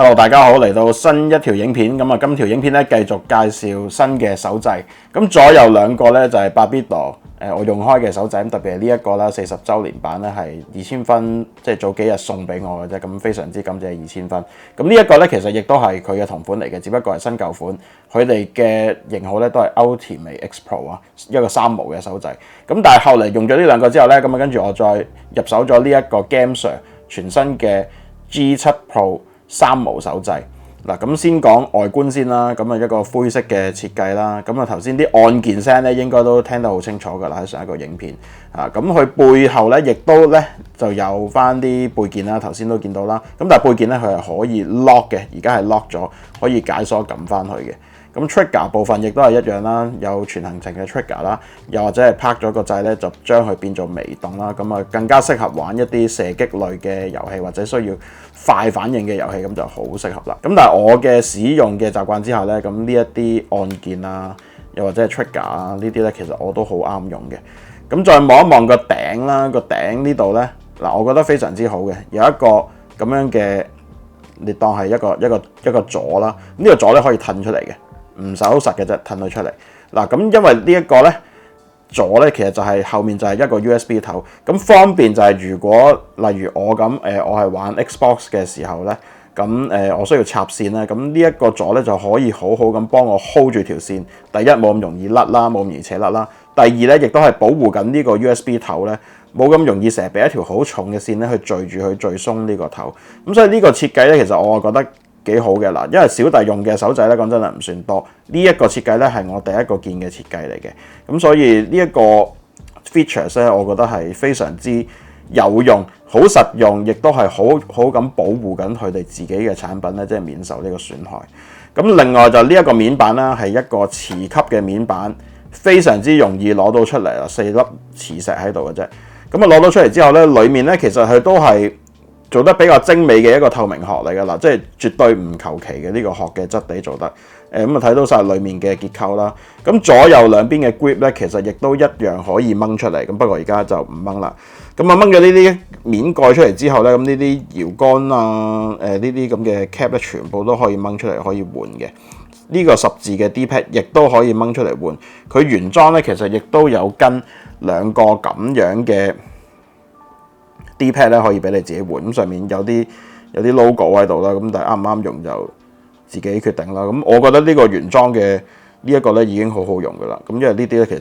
Hello， 大家好，嚟到新一條影片，咁啊，今條影片咧繼續介紹新嘅手掣，咁左右兩個咧就係 Barbito， 我用開嘅手掣，咁特別係呢一個啦，40週年版咧係2000分，即係早幾日送俾我嘅啫，咁非常之感謝2000分。咁呢一個咧其實亦都係佢嘅同款嚟嘅，只不過係新舊款，佢哋嘅型號咧都係 Ultimate X Pro 啊，一個3毛嘅手掣。咁但係後嚟用咗呢兩個之後咧，咁啊跟住我再入手咗呢一個 Gamser 全新嘅 G7 Pro 3毛手掣。嗱，咁先講外觀先啦，咁啊一個灰色嘅設計啦，咁啊頭先啲按鍵聲咧應該都聽得好清楚㗎啦，喺上一個影片啊，咁佢背後咧亦都咧就有翻啲背鍵啦，頭先都見到啦，咁但係背鍵咧佢係可以 lock 嘅，而家係 lock 咗，可以解鎖撳翻去嘅。咁 trigger 部分亦都係一樣啦，有全行程嘅 trigger 啦，又或者係拍咗個掣咧，就將佢變做微動啦，咁啊更加適合玩一啲射擊類嘅遊戲，或者需要快反應嘅遊戲，咁就好適合啦。咁但係我嘅使用嘅習慣之下咧，咁呢一啲按鍵啊，又或者係 trigger 啊，呢啲咧其實我都好啱用嘅。咁再望一望個頂啦，個頂呢度咧，嗱我覺得非常之好嘅，有一個咁樣嘅，你當係一個座啦，呢個座咧可以褪出嚟嘅。唔手實嘅啫，褪佢出嚟。嗱，咁因為呢一個咧座咧，其實就係後面就係一個 USB 頭，咁方便就係如果例如我咁我係玩 Xbox 嘅時候咧，咁我需要插線咧，咁呢一個座咧就可以好好咁幫我 hold 住條線。第一冇咁容易甩啦，冇咁容易扯甩啦。第二咧亦都係保護緊呢個 USB 頭咧，冇咁容易成日俾一條好重嘅線咧去墜住佢墜鬆呢個頭。咁所以呢個設計咧，其實我覺得幾好嘅啦，因為小弟用嘅手掣咧，講真係唔算多。呢一個設計咧係我第一個見嘅設計嚟嘅，咁所以呢一個 features 咧，我覺得係非常之有用、好實用，亦都係好咁保護緊佢哋自己嘅產品咧，即係免受呢個損害。咁另外就呢一個面板啦，係一個磁吸嘅面板，非常之容易攞到出嚟啦，4粒磁石喺度嘅啫。咁啊攞到出嚟之後咧，裡面咧其實佢都係做得比較精美嘅一個透明殼嚟㗎啦，即係絕對唔求其嘅呢個殼嘅質地做得，咁啊睇到晒裡面嘅結構啦。咁左右兩邊嘅 grip 咧，其實亦都一樣可以掹出嚟，咁不過而家就唔掹啦。咁啊掹咗呢啲面蓋出嚟之後咧，咁呢啲搖桿啊，呢啲咁嘅 cap 咧，全部都可以掹出嚟，可以換嘅。呢個十字嘅 D-pad 亦都可以掹出嚟換。佢原裝咧其實亦都有跟兩個咁樣嘅D-pad 咧可以俾你自己換，咁上面有啲 logo 喺度啦，咁但係啱唔啱用就自己決定啦。咁我覺得呢個原裝嘅呢一個咧已經好好用噶啦，咁因為呢啲咧其實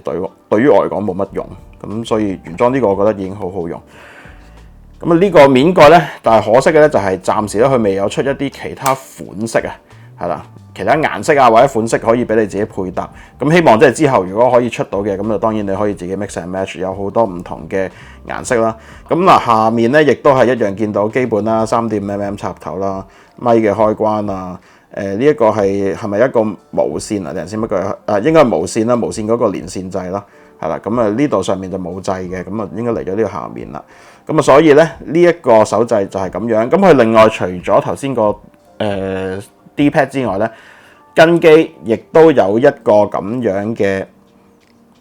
對於我嚟講冇乜用，咁所以原裝呢個我覺得已經好好用。咁啊呢個面蓋咧，但係可惜嘅咧就係暫時咧佢未有出一啲其他款式啊，係啦，其他顏色啊或者款式可以俾你自己配搭。咁希望即係之後如果可以出到嘅，咁就當然你可以自己 mix and match， 有好多唔同嘅顏色啦。咁嗱下面咧亦都係一樣見到基本啦，3.5mm 插頭啦，咪嘅開關啊，呢一個係咪一個無線啊？定係先乜鬼？應該係無線啦，無線嗰個連線掣啦，係啦。咁啊呢度上面就冇掣嘅，咁啊應該嚟咗呢個下面啦。咁啊所以咧呢一個手掣就係咁樣。咁佢另外除咗頭先個D-pad 之外咧，跟機亦都有一個咁樣嘅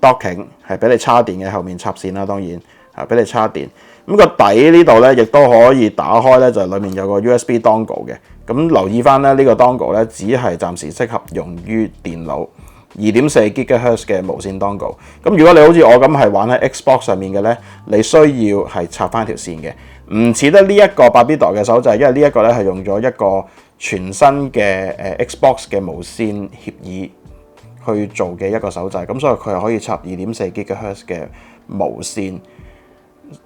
docking 係俾你插電嘅，後面插線啦，當然係俾你插電。咁個底呢度咧亦都可以打開咧，就裡面有個 USB dongle 嘅。咁留意翻咧，呢個 dongle 咧只係暫時適合用於電腦2.4 GHz 嘅無線 dongle。咁如果你好似我咁係玩喺 Xbox 上面嘅咧，你需要係插翻條線嘅，唔似得呢一個 Barbito 嘅手掣，因為呢一個咧係用咗一個全新嘅Xbox 嘅無線協議去做嘅一個手掣，咁所以佢係可以插2.4 GHz 嘅無線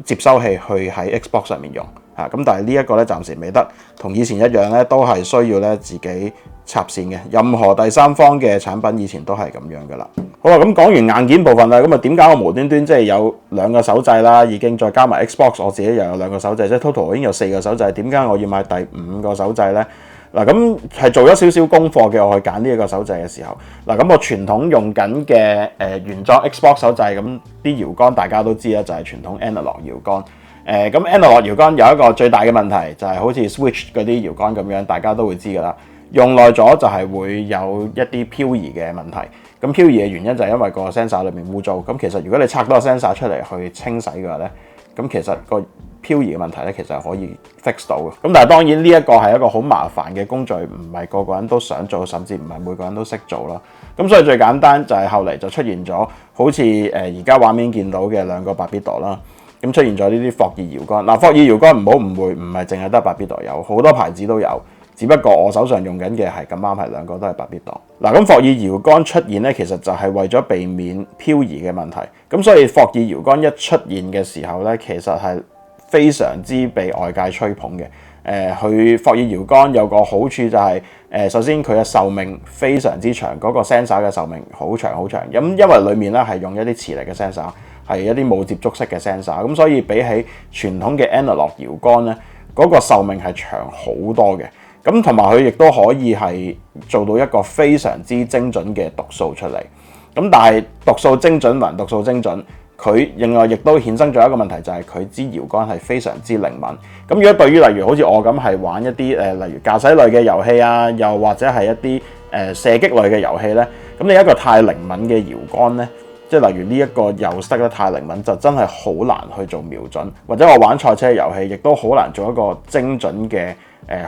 接收器去喺 Xbox 上面用嚇，咁但係呢一個咧暫時未得，同以前一樣咧都係需要咧自己插線嘅，任何第三方嘅產品以前都係咁樣噶啦。好啦，咁講完硬件部分啦，咁啊點解我無端端即係有兩個手掣啦，已經再加埋 Xbox 我自己又有兩個手掣，即係 total 已經有4個手掣，點解我要買第5個手掣咧？嗱，咁係做咗少少功課嘅，我去揀呢一個手掣嘅時候，嗱，咁我傳統用緊嘅原裝 Xbox 手掣，咁啲搖桿大家都知啦，就係傳統 analog 搖桿。咁 analog 搖桿有一個最大嘅問題，就係好似 Switch 嗰啲搖桿咁樣，大家都會知㗎啦。用耐咗就係會有一啲漂移嘅問題。咁漂移嘅原因就係因為個 sensor 裏面污糟。咁其實如果你拆多個 sensor 出嚟去清洗嘅話咧，咁其實個漂移嘅問題咧，其實係可以 fix 到嘅。咁但係當然呢一個係一個好麻煩嘅工序，唔係個個人都想做，甚至唔係每個人都識做啦。咁所以最簡單就係後嚟就出現咗好似而家畫面見到嘅兩個 Barbito 啦。咁出現咗呢啲霍爾搖桿。霍爾搖桿唔好誤會，唔係淨係得 Barbito有，好多牌子都有。只不過我手上用緊嘅係咁啱係兩個都係 Barbito。咁霍爾搖桿出現咧，其實就係為咗避免漂移嘅問題。咁所以霍爾搖桿一出現嘅時候咧，其實係非常之被外界吹捧嘅。佢霍爾搖桿有個好處就係首先佢嘅壽命非常之長，嗰個 sensor 嘅壽命好長好長。咁因為裡面咧係用一啲磁力嘅 sensor， 係一啲冇接觸式嘅 sensor， 咁所以比起傳統嘅 analog 搖桿咧，嗰個壽命係長好多嘅。咁同埋佢亦都可以係做到一個非常之精準嘅讀數出嚟。咁但係讀數精準還讀數精準，佢另外亦都衍生咗一個問題，就係佢支搖桿係非常之靈敏。咁如果對於例如好似我咁係玩一啲例如駕駛類嘅遊戲啊，又或者係一啲射擊類嘅遊戲咧，咁你一個太靈敏嘅搖桿咧，即係例如呢一個又塞得太靈敏，就真係好難去做瞄準。或者我玩賽車遊戲，亦都好難做一個精準嘅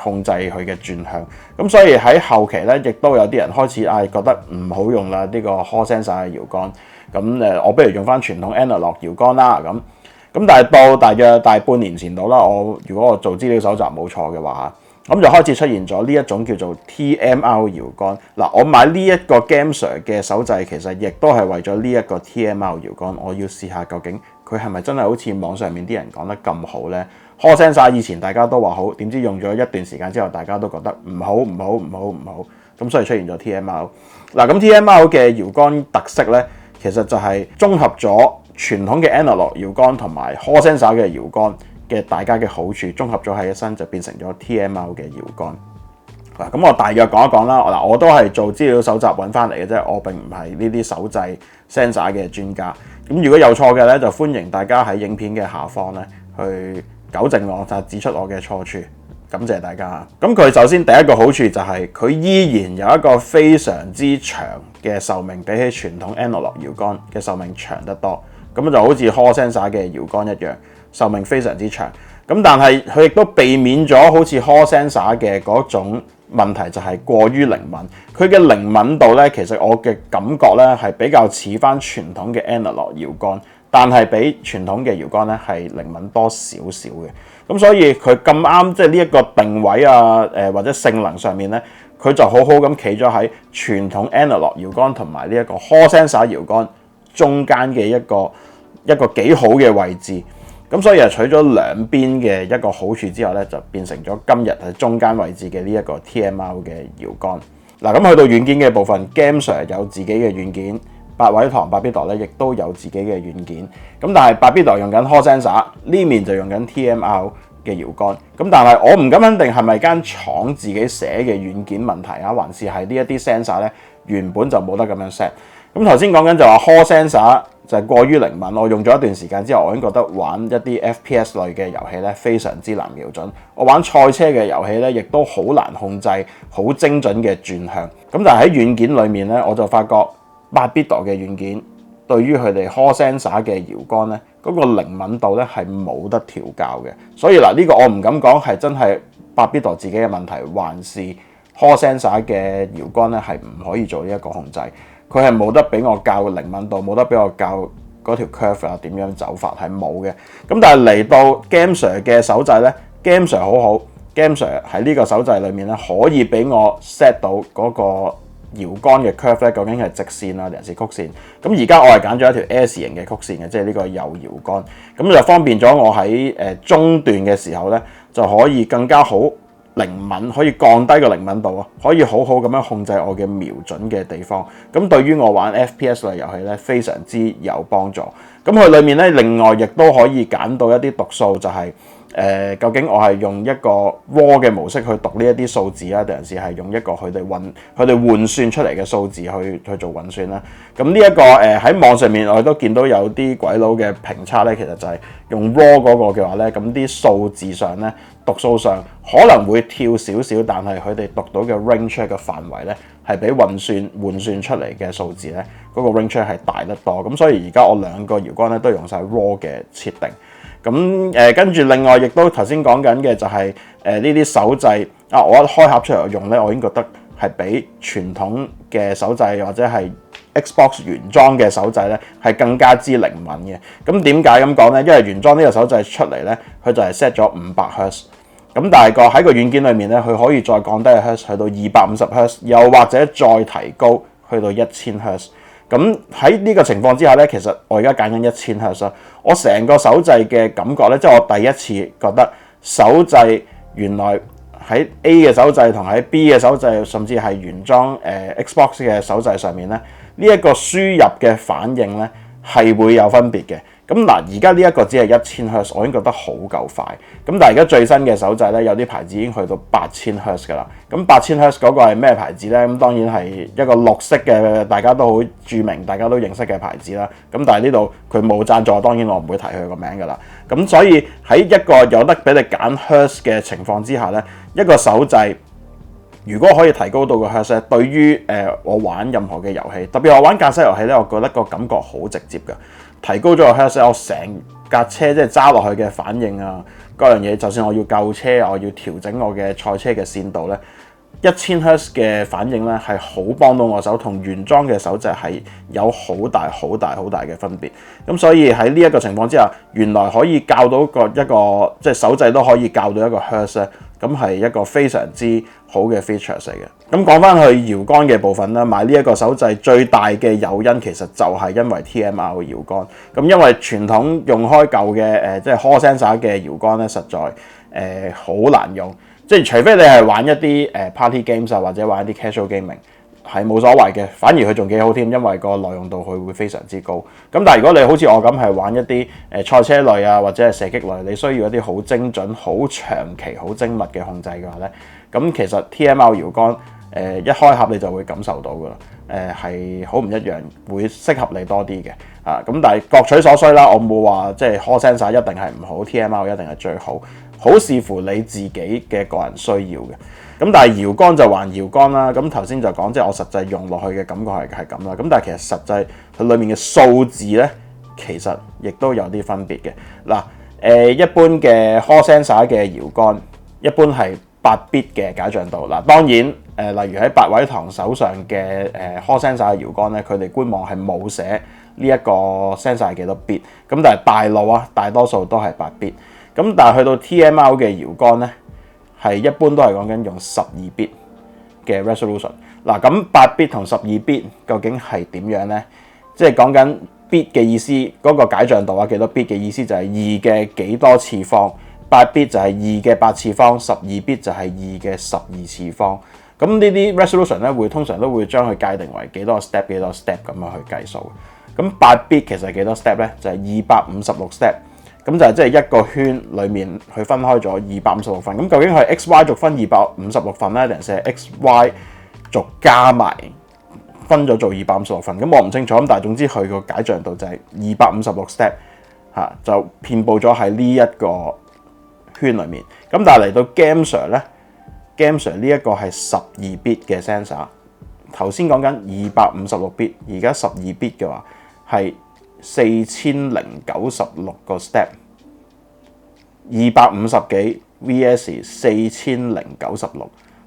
控制佢嘅轉向。咁所以喺後期咧，亦都有啲人開始覺得唔好用啦，呢個 Hall Sensor 嘅搖桿。咁我不如用翻傳統 analog 搖桿啦。咁但係到大約半年前度啦，如果我做資料搜集冇錯嘅話，咁就開始出現咗呢一種叫做 TMR 搖桿。我買呢一個 Gamser 嘅手掣，其實亦都係為咗呢一個 TMR 搖桿。我要試下究竟佢係咪真係好似網上面啲人講得咁好呢？Hall Sensor 以前大家都話好，點知用咗一段時間之後，大家都覺得唔好，咁所以出現咗 TMR。咁 TMR 嘅搖桿特色呢，其實就係綜合咗傳統嘅 analog 搖桿同埋 Hall Sensor 嘅搖桿嘅大家嘅好處，綜合咗喺一身就變成咗 TMR 嘅搖桿。咁我大約講一講啦。我都係做資料搜集揾翻嚟嘅啫，我並唔係呢啲手掣 sensor 嘅專家。咁如果有錯嘅咧，就歡迎大家喺影片嘅下方咧去糾正我，就指出我嘅錯處。感謝大家。咁佢首先第一個好處就係佢依然有一個非常之長嘅壽命，比起傳統 analog 搖桿嘅壽命長得多。咁就好似 Hall Sensor 嘅搖桿一樣，壽命非常之長。咁但係佢亦都避免咗好似 Hall Sensor 嘅嗰種問題，就係過於靈敏。佢嘅靈敏度咧，其實我嘅感覺咧係比較似翻傳統嘅 analog 搖桿，但係比傳統嘅搖桿咧係靈敏多少少嘅。咁所以佢咁啱即係呢一個定位啊，或者性能上面咧，佢就好好咁企咗喺傳統 analog 搖桿同埋呢一個 Hall Sensor 搖桿中間嘅一個幾好嘅位置。咁所以取咗兩邊嘅一個好處之後咧，就變成咗今日喺中間位置嘅呢一個 TMR 嘅搖桿。咁去到軟件嘅部分 ，Gamser 有自己嘅軟件，八位堂 Barbito 咧亦都有自己嘅軟件。咁但係 Barbito 用緊 Hall Sensor， 呢面就用緊 TMR 嘅搖桿。咁但係我唔敢肯定係咪間廠自己寫嘅軟件問題啊，還是係呢一啲 sensor 咧原本就冇得咁樣 set。咁頭先講緊就話 Hall Sensor 就係過於靈敏，我用咗一段時間之後，我已經覺得玩一啲 FPS 類嘅遊戲咧非常之難瞄準。我玩賽車嘅遊戲咧，亦都好難控制好精準嘅轉向。咁但係喺軟件裏面咧，我就發覺 Barbito 嘅軟件對於佢哋 Hall Sensor 嘅搖桿咧，嗰個靈敏度咧係冇得調校嘅。所以呢個我唔敢講係真係 Barbito 自己嘅問題，還是 Hall Sensor 嘅搖桿咧係唔可以做呢一個控制。佢係冇得俾我校靈敏度，冇得俾我校嗰條 curve 啊點樣走法係冇嘅。咁但係嚟到 Gamser 嘅手掣咧 ，Gamser 好好 ，Gamser 喺呢個手掣裏面咧可以俾我 set 到嗰個搖桿嘅 curve 咧，究竟係直線啊定係曲線。咁而家我係揀咗一條 S 型嘅曲線嘅，即係呢個右搖桿，咁就方便咗我喺中段嘅時候咧就可以更加好靈敏，可以降低個靈敏度啊，可以好好咁樣控制我嘅瞄準嘅地方。咁對於我玩 FPS 類遊戲咧，非常之有幫助。咁佢裏面咧，另外亦都可以揀到一啲讀數，就係究竟我係用一個 raw 嘅模式去讀呢一啲數字啊，定係用一個佢哋換算出嚟嘅數字去做運算啦。咁呢一個喺網上面我哋都見到有啲鬼佬嘅評測咧，其實就係用 raw 嗰個嘅話咧，咁啲數字上咧讀數上可能會跳少少，但係佢哋讀到嘅 range 嘅範圍咧係比換算出嚟嘅數字咧嗰個 range 係大得多。咁所以而家我兩個搖桿咧都用晒 raw 嘅設定。咁跟住另外亦都頭先講緊嘅就係呢啲手掣啊，我一開盒出嚟用咧，我已經覺得係比傳統嘅手掣或者係 Xbox 原裝嘅手掣咧係更加之靈敏嘅。咁點解咁講咧？因為原裝呢個手掣出嚟咧，佢就係 set 咗500 Hz。咁但係喺個軟件裏面咧，佢可以再降低個 Hz 去到250 Hz，又或者再提高去到1000 Hz。咁喺呢個情況之下咧，其實我而家揀緊1000 Hz。我成個手掣嘅感覺咧，即係我第一次覺得手掣原來喺 A 嘅手掣同喺 B 嘅手掣，甚至係原裝Xbox 嘅手掣上面咧，呢一個輸入嘅反應咧係會有分別嘅。咁嗱，而家呢一個只係1000 Hz，我已經覺得好夠快。咁但係而家最新嘅手掣咧，有啲牌子已經去到8000 Hz 㗎啦。咁8000 Hz 嗰個係咩牌子咧？咁當然係一個綠色嘅，大家都好著名、大家都認識嘅牌子啦。咁但係呢度佢冇贊助，當然我唔會提佢個名㗎啦。咁所以喺一個有得俾你揀 Hz 嘅情況之下咧，一個手掣如果可以提高到個 Hz，對於我玩任何嘅遊戲，特別我玩駕駛遊戲咧，我覺得個感覺好直接㗎。提高咗個 Hz，我成架車即係揸落去嘅反應啊，各樣嘢，就算我要救車，我要調整我嘅賽車嘅線度咧，1000 Hz 嘅反應咧係好幫到我手，同原裝嘅手掣係有好大嘅分別。咁所以喺呢一個情況之下，原來可以校到一個即係手掣都可以校到一個 Hz 咧，咁係一個非常之好嘅 features 嚟嘅。咁講翻去搖桿嘅部分啦，買呢一個手掣最大嘅誘因其實就係因為 TMR 嘅搖桿。咁因為傳統用開舊嘅即係 Hall Sensor 嘅搖桿咧，實在好難用。即係除非你係玩一啲party games 啊，或者玩一啲 casual gaming，係冇所謂嘅，反而佢仲幾好添，因為個耐用度佢會非常之高。咁但係如果你好似我咁係玩一啲賽車類啊，或者係射擊類，你需要一啲好精準、好長期、好精密嘅控制嘅話咧，咁其實 TMR 搖桿一開盒你就會感受到㗎啦，係好唔一樣，會適合你多啲嘅啊。咁但係各取所需啦，我冇話即係 Hall Sensor 一定係唔好 ，TMR 一定係最好，好視乎你自己嘅個人需要嘅。咁但係搖桿就還搖桿啦。咁頭先就講即係我實際用落去嘅感覺係咁啦。咁但係其實實際佢裡面嘅數字咧，其實亦都有啲分別嘅。嗱一般嘅 Hall Sensor 嘅搖桿一般係8bit 嘅解像度。嗱當然例如喺百位堂手上嘅Hall Sensor 嘅搖桿咧，佢哋官網係冇寫呢一個 sensor 係幾多 bit。咁但係大路啊，大多數都係8bit。咁但係去到 TMR 嘅搖桿咧，係一般都係講緊用12bit 嘅 resolution。嗱咁8bit 同12bit 究竟係點樣咧？即係講緊 bit 嘅意思，嗰個解像度啊幾多 bit 嘅意思就係2嘅幾多次方，8bit 就係2嘅8次方，12bit 就係2嘅12次方。咁呢啲 resolution 咧通常都會將佢界定為幾多 step 咁樣去計數。咁8bit 其實係幾多 step 咧？就係256 step。咁就係即係一個圈裡面佢分開咗256份。咁究竟係 XY 軸分256份咧，定係 XY 軸加埋分咗做256份？咁我唔清楚。咁但係總之佢個解像度就係256 step 嚇，就遍佈咗喺呢一個圈裡面。咁但係嚟到 GameSir 咧 ，GameSir 呢一個係12bit 嘅 sensor。頭先講緊256 bit，而家12bit 嘅話係4096個 step， 250幾 VS 4096，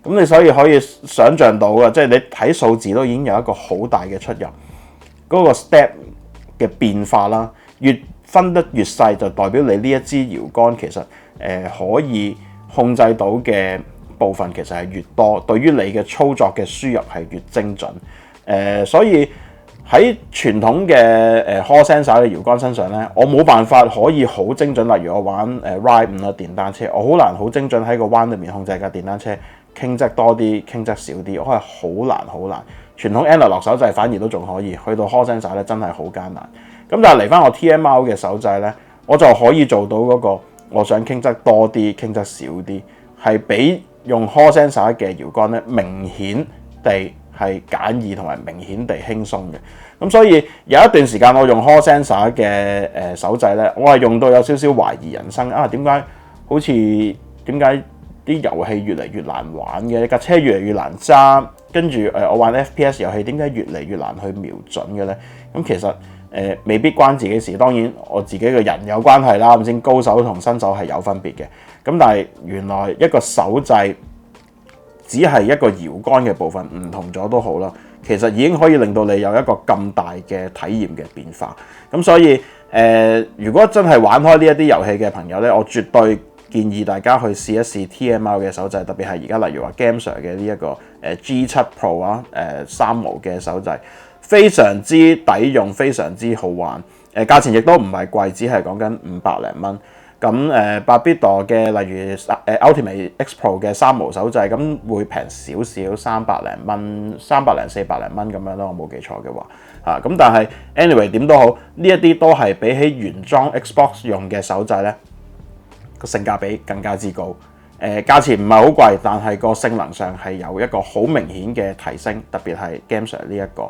咁你所以可以想像到嘅，即係你睇數字都已經有一個好大嘅出入，嗰個 step 嘅變化啦，越分得越細，就代表你呢一支搖桿其實可以控制到嘅部分其實係越多，對於你嘅操作嘅輸入係越精準，所以喺傳統嘅Hall Sensor 嘅搖桿身上咧，我冇辦法可以好精準。例如我玩Ride 5啦電單車，我好難好精準喺個彎裏面控制架電單車傾側多啲，傾側少啲，我係好難。傳統 Analog 手掣反而都仲可以，去到 Hall Sensor 咧真係好艱難。咁但係嚟翻我 TMR 嘅手掣咧，我就可以做到嗰個我想傾側多啲，傾側少啲，係比用 Hall Sensor 嘅搖桿咧明顯地係簡易同埋明顯地輕鬆嘅。咁所以有一段時間我用 Hall Sensor 嘅手掣咧，我係用到有少少懷疑人生啊！點解啲遊戲越嚟越難玩嘅，架車越嚟越難揸，跟住我玩 FPS 遊戲點解越嚟越難去瞄準嘅咧？咁其實未必關自己事。當然我自己嘅人有關係啦，咁先高手同新手係有分別嘅。咁但係原來一個手掣只係一個搖桿嘅部分唔同咗都好啦，其實已經可以令到你有一個咁大嘅體驗嘅變化。咁所以如果真係玩開呢一啲遊戲嘅朋友咧，我絕對建議大家去試一試 TMR 嘅手掣，特別係而家例如話 GameSir 嘅呢一個G7 Pro 啊，3毛嘅手掣，非常之抵用，非常之好玩。價錢亦都唔係貴，只係講緊500零蚊。咁Barbito 嘅例如Ultimate X Pro 嘅3毛手掣，咁會平少少，300零蚊，300零400零蚊咁樣咯，我冇記錯嘅話嚇。咁但係 anyway 點都好，呢一啲都係比起原裝 Xbox 用嘅手掣咧，個性價比更加之高。價錢唔係好貴，但係個性能上係有一個好明顯嘅提升，特別係 GameSir 呢一個。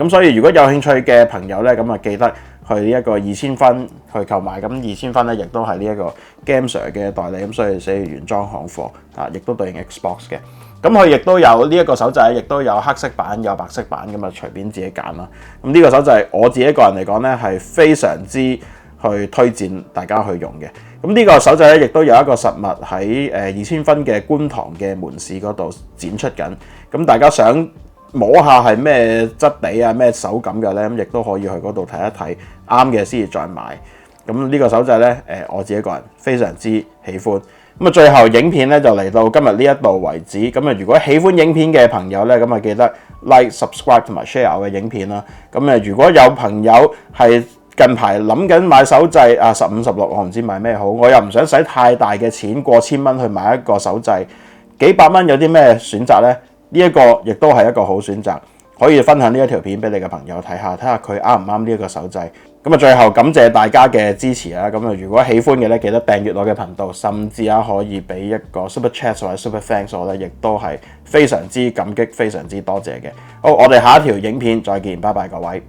咁所以如果有興趣嘅朋友咧，咁啊記得去呢一個2000分去購買。咁2000分咧，亦都係呢一個 GameSir 嘅代理，咁所以寫原裝行貨啊，亦都對應 Xbox 嘅。咁佢亦都有呢一個手掣，亦都有黑色版有白色版，咁啊隨便自己揀啦。咁呢個手掣我自己個人嚟講咧，係非常之去推薦大家去用嘅。咁呢個手掣咧，亦都有一個實物喺2000分嘅觀塘嘅門市嗰度展出緊。咁大家想摸下係咩質地啊、咩手感嘅咧，咁亦都可以去嗰度睇一睇，啱嘅先至再買。咁呢個手掣咧，我自己個人非常之喜歡。咁啊，最後影片咧就嚟到今日呢一度為止。咁啊，如果喜歡影片嘅朋友咧，咁啊記得 like、subscribe 同埋 share 我嘅影片啦。咁啊，如果有朋友係近排諗緊買手掣啊，15、16，我唔知買咩好，我又唔想使太大嘅錢，過千蚊去買一個手掣，幾百蚊有啲咩選擇呢？呢一個亦都係一個好選擇，可以分享呢一條片俾你嘅朋友睇下佢啱唔啱呢一個手掣。咁啊，最後感謝大家嘅支持啊！咁啊，如果喜歡嘅咧，記得訂閱我嘅頻道，甚至可以俾一個 Super Chat 或者 Super Thanks 我咧，亦都係非常之感激，非常之多謝嘅。好，我哋下一條影片再見，拜拜各位。